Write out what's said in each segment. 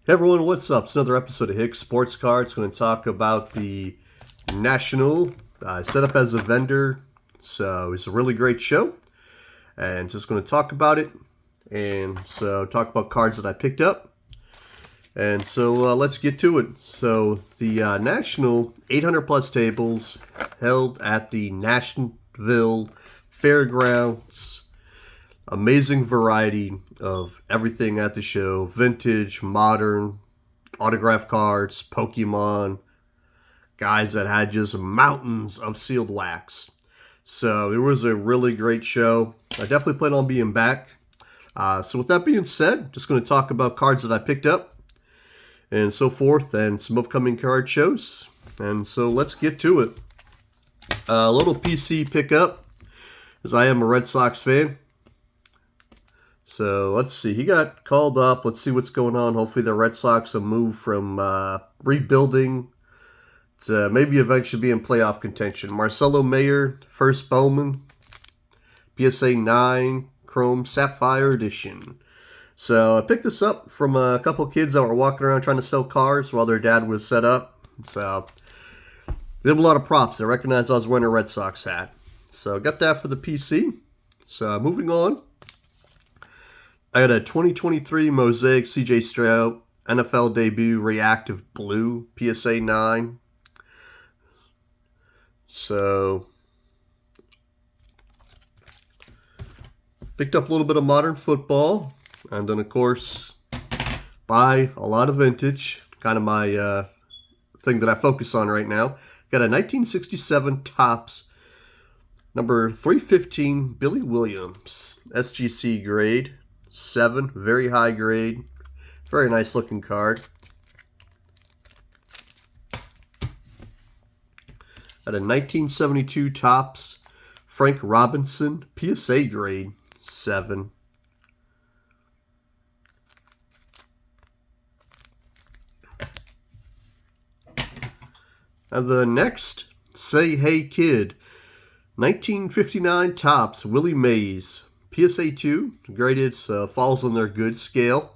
Hey everyone, what's up? It's another episode of Hicks Sports Cards. Going to talk about the National. Set up as a vendor, so it's a really great show. And just going to talk about it. And so talk about cards that I picked up. And so let's get to it. So the National 800 plus tables held at the Nashville Fairgrounds. Amazing variety of everything at the show. Vintage, modern, autograph cards, Pokemon. Guys that had just mountains of sealed wax. So it was a really great show. I definitely plan on being back. So with that being said, just going to talk about cards that I picked up and so forth and some upcoming card shows. And so let's get to it. A little PC pickup, as I am a Red Sox fan. So let's see. He got called up. Let's see what's going on. Hopefully the Red Sox will move from rebuilding to maybe eventually be in playoff contention. Marcelo Mayer, first Bowman, PSA 9, Chrome Sapphire Edition. So I picked this up from a couple kids that were walking around trying to sell cars while their dad was set up. So they have a lot of props. They recognized I was wearing a Red Sox hat. So I got that for the PC. So moving on. I got a 2023 Mosaic CJ Stroud NFL debut reactive blue PSA 9. So picked up a little bit of modern football, and then of course buy a lot of vintage. Kind of my thing that I focus on right now. Got a 1967 Topps number 315 Billy Williams SGC grade. 7, very high grade, very nice looking card. At a 1972 Topps Frank Robinson PSA grade 7. And the next, Say Hey Kid, 1959 Topps Willie Mays. PSA 2, graded, so falls on their good scale.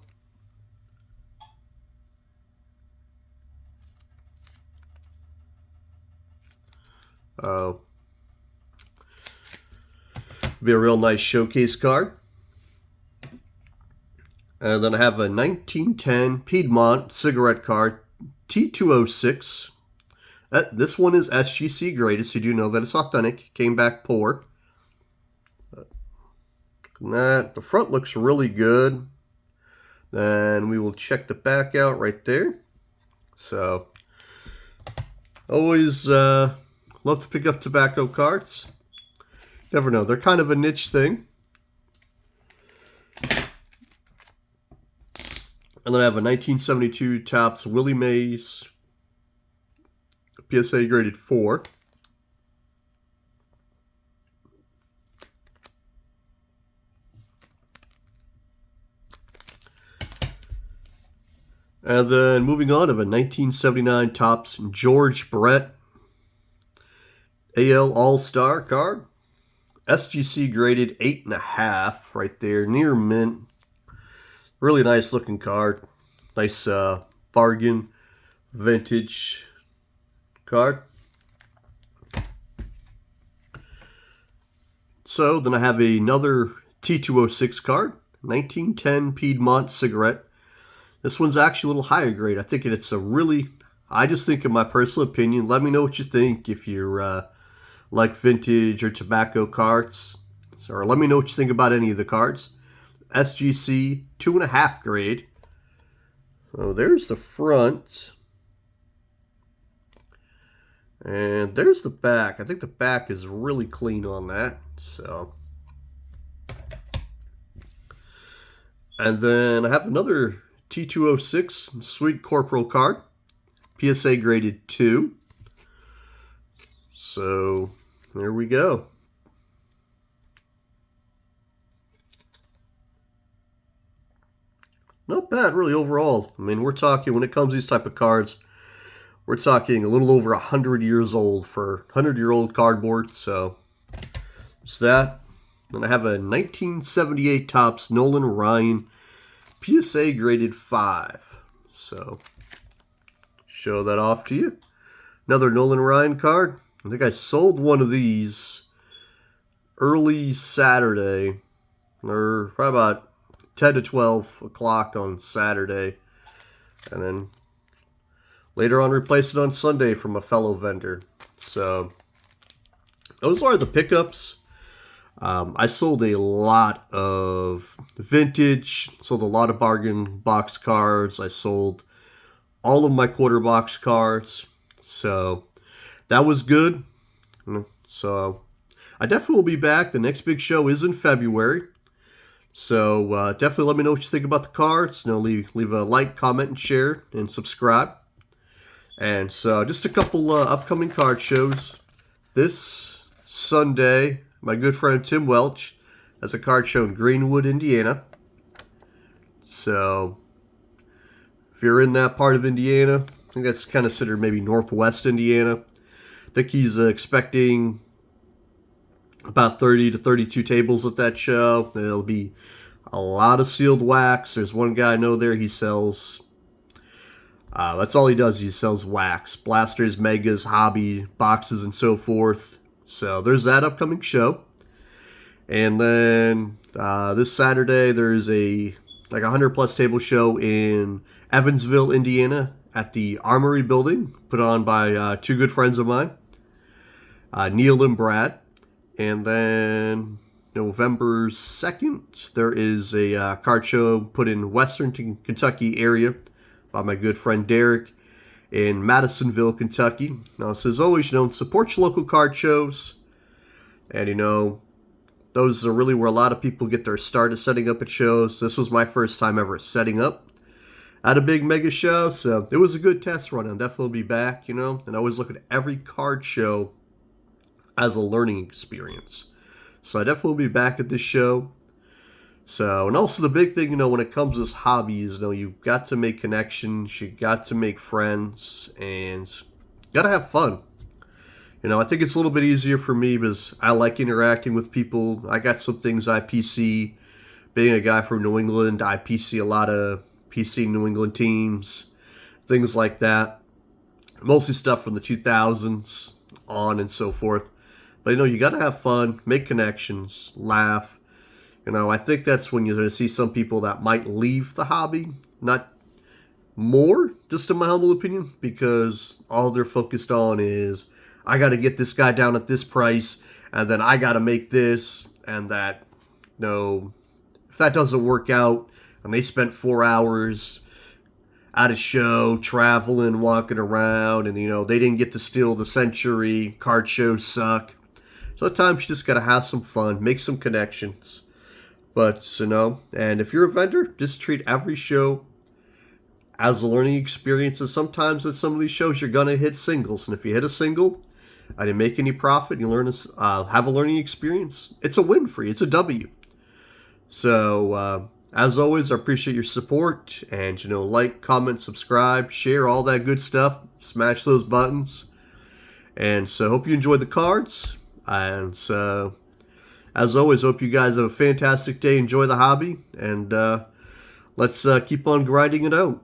Be a real nice showcase card. And then I have a 1910 Piedmont cigarette card, T206. This one is SGC graded, so you do know that it's authentic. Came back poor. The front looks really good. Then we will check the back out right there. So, always love to pick up tobacco cards. Never know, they're kind of a niche thing. And then I have a 1972 Topps Willie Mays PSA graded 4. And then moving on, of a 1979 Topps George Brett AL All-Star card. SGC graded 8.5 right there, near mint. Really nice looking card. Nice bargain vintage card. So then I have another T206 card. 1910 Piedmont cigarette. This one's actually a little higher grade. I think it's a really, I just think in my personal opinion, let me know what you think if you're like vintage or tobacco cards. Or let me know what you think about any of the cards. SGC 2.5 grade. So there's the front. And there's the back. I think the back is really clean on that. So. And then I have another T206 Sweet Corporal card, PSA graded 2. So there we go. Not bad really overall. I mean, we're talking, when it comes to these type of cards, we're talking a little over 100 years old for 100-year-old cardboard. So it's that. Then I have a 1978 Topps Nolan Ryan PSA graded 5. So, show that off to you. Another Nolan Ryan card. I think I sold one of these early Saturday, or probably about 10 to 12 o'clock on Saturday. And then later on replaced it on Sunday from a fellow vendor. So, those are the pickups. I sold a lot of vintage, sold a lot of bargain box cards. I sold all of my quarter box cards. So that was good. So I definitely will be back. The next big show is in February. So definitely let me know what you think about the cards. Leave a like, comment, and share, and subscribe. And so just a couple upcoming card shows. This Sunday, my good friend Tim Welch has a card show in Greenwood, Indiana. So, if you're in that part of Indiana, I think that's kind of considered maybe northwest Indiana. I think he's expecting about 30 to 32 tables at that show. There'll be a lot of sealed wax. There's one guy I know there, he sells, that's all he does, he sells wax. Blasters, megas, hobby, boxes, and so forth. So there's that upcoming show. And then this Saturday there's a 100 plus table show in Evansville, Indiana at the Armory building, put on by two good friends of mine, Neil and Brad. And then November 2nd there is a card show put in Western Kentucky area by my good friend Derek in Madisonville, Kentucky. Now, so as always, support your local card shows. And, those are really where a lot of people get their start of setting up at shows. This was my first time ever setting up at a big mega show. So it was a good test run. I'll definitely be back, and I always look at every card show as a learning experience. So I definitely will be back at this show. So, and also the big thing, when it comes to this hobby is, you've got to make connections, you got to make friends, and got to have fun. I think it's a little bit easier for me because I like interacting with people. I got some things I PC. Being a guy from New England, I PC a lot of PC New England teams, things like that. Mostly stuff from the 2000s on and so forth. But, you got to have fun, make connections, laugh. I think that's when you're going to see some people that might leave the hobby. Not more, just in my humble opinion, because all they're focused on is, I got to get this guy down at this price, and then I got to make this, and that. If that doesn't work out, and they spent 4 hours at a show, traveling, walking around, and, they didn't get to steal the century, card shows suck. So at times you just got to have some fun, make some connections. But, and if you're a vendor, just treat every show as a learning experience. And sometimes at some of these shows, you're going to hit singles. And if you hit a single, I didn't make any profit, you learn have a learning experience, it's a win for you. It's a W. So, as always, I appreciate your support. And, like, comment, subscribe, share, all that good stuff. Smash those buttons. And so, hope you enjoyed the cards. And so, as always, hope you guys have a fantastic day. Enjoy the hobby. And let's keep on grinding it out.